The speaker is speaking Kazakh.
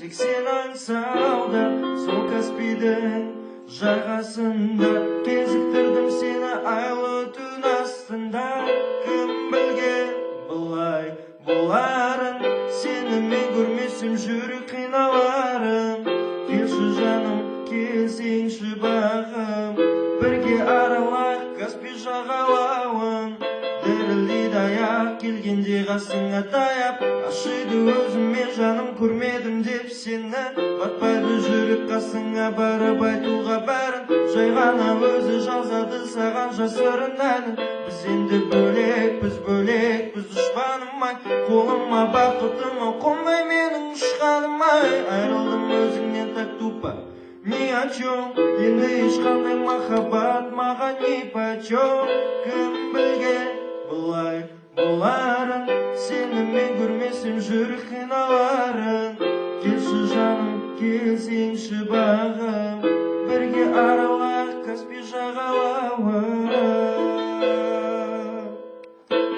80 аңсауда, сол Каспийдің жағасында кезіктірдім сені айлы түн астында. Кім білген бұлай боларын, сені мен көрмесем жүрек қиналарын. Келші жаным, келсеңші бағым, бірге аралайық Каспий жағалауын. Дірілдейді аяқ келгенде қасыңа таяп, ашиды өзіме жаным көрмедім деп сені. Батпайды жүрек қасыңа барып айтуға бәрін, жай ғана өзі жазады саған жасырын әнін. Біз енді бөлекпіз, дұшпаным-ай, қолыма бақытыма қонбай менің ұшқаным-ай. Айрылдым өзіңнен так тупо, ни о чем, енді ешқандай махаббат маған нипочем. Кім білген бұлай боларын, сені мен көрмесем жүрек қиналарын. Келші жаным, келсеңші бағым, бірге аралайық